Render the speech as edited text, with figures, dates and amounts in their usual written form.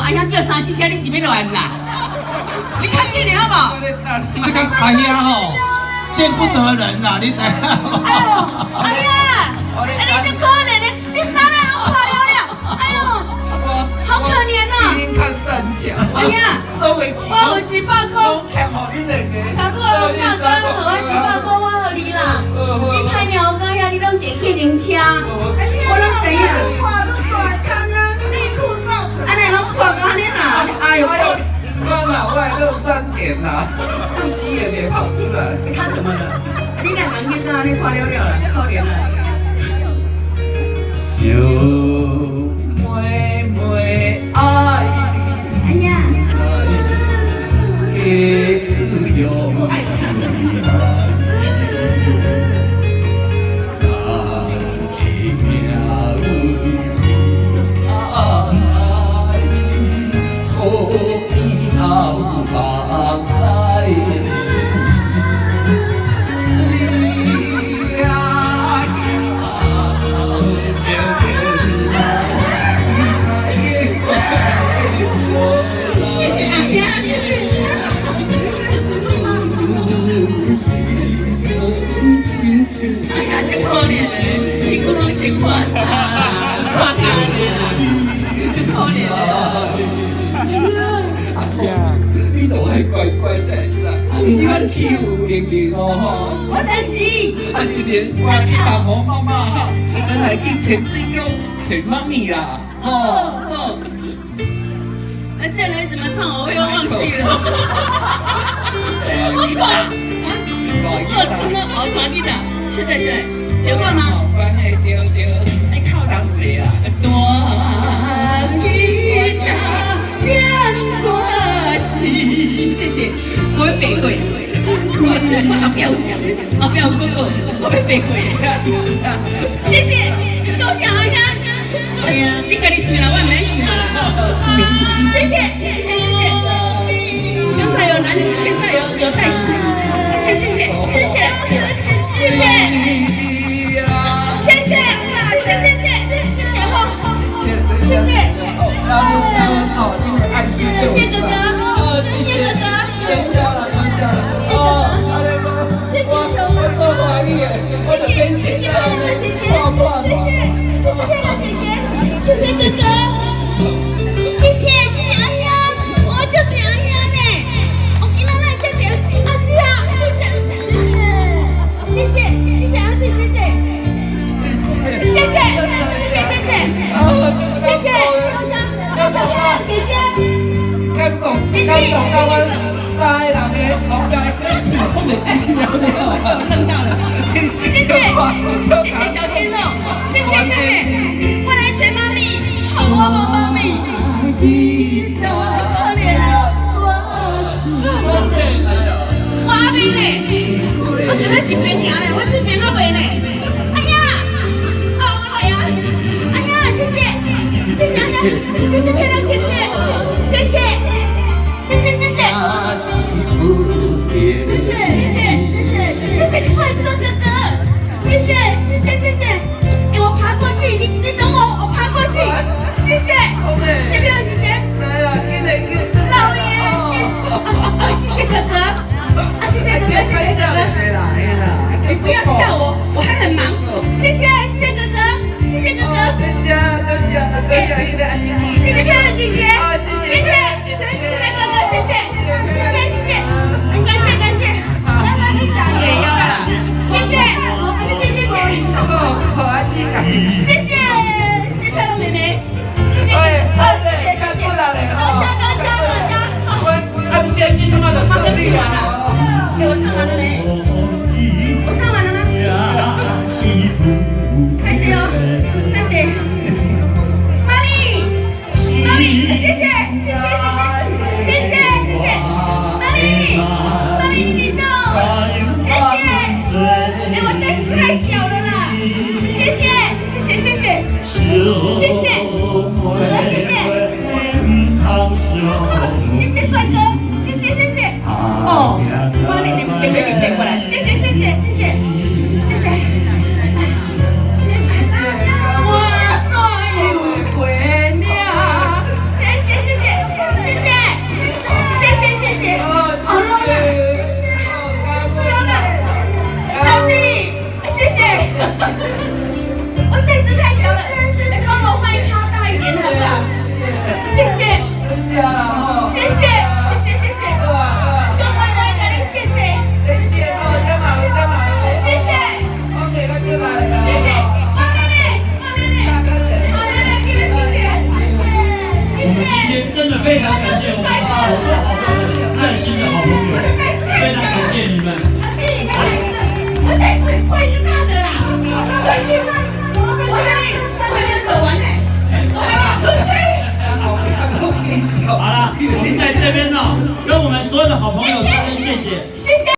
阿兄叫3、4声，你是要来不啦？你较紧点好不好？这个阿兄吼，见不得人呐，你知影无？哎呦，阿兄，你真可怜的，你衫啊拢破了了，哎呦，好可怜哦。已经较善巧，哎呀，收回我有100块，欠互你两个，大哥，你若敢互我100块，我互你啦。你拍鸟哥呀，你拢坐客人车，我拢知影。破了大坑啊，内裤造成。安尼拢破到你啦，哎呦，我老外63点啦，肚脐眼也跑出来。你看怎么了？你两个人去到你破了了，可怜了。小妹妹爱你，哎呀，天自由。哎呀，真可怜嘞，辛苦拢辛苦啊，破干的啦，真可怜你都还乖乖在上，你很欺负玲玲哦。我代志。啊，你连我去阿婆妈妈哈，咱来去田子宫找妈咪啦，吼。哦，那这人怎么唱我又忘记了。我团吉他，是的，有过吗？哎，靠当谁啊？团吉他变过时，谢谢，我会背会。我不要哥哥，我会背会。谢谢，多谢阿兄。哎呀，你家己想啦，我没想啦。谢谢。刚才有篮子，现在有袋子。谢谢。好，因为爱惜谢谢哥哥，谢谢哥哥，留下了。我做华裔，我的天姐，谢谢漂亮姐姐，谢谢漂亮姐姐，谢谢哥哥，谢谢阿兄，我就是阿兄呢，我今仔来谢谢阿姐啊，谢谢阿水姐姐，谢谢漂亮姐姐，感动到我三个人的同样的歌词，我愣到了，谢谢小鲜肉，谢谢，我来追妈咪，我冇妈咪，可怜啊，我阿妹呢？我今日一边行呢，我这边都袂呢，哎呀，我来啊，哎呀，谢谢漂亮姐姐，谢谢。谢谢帅哥哥哥，谢谢，哎，我爬过去，你等我爬过去，谢谢漂亮姐姐，老爷，谢谢哥哥，谢谢哥哥，你不要叫我，我还很忙，谢谢哥哥，谢谢漂亮姐姐，谢谢哥哥，谢谢，感谢，也要啦，谢谢，谢谢漂亮妹妹，谢谢，给我唱完了没？我唱完了吗？开始哦，开始。妈咪，谢谢。妈咪，你动，谢谢。哎，我袋子太小了啦，谢谢。谢谢帅哥。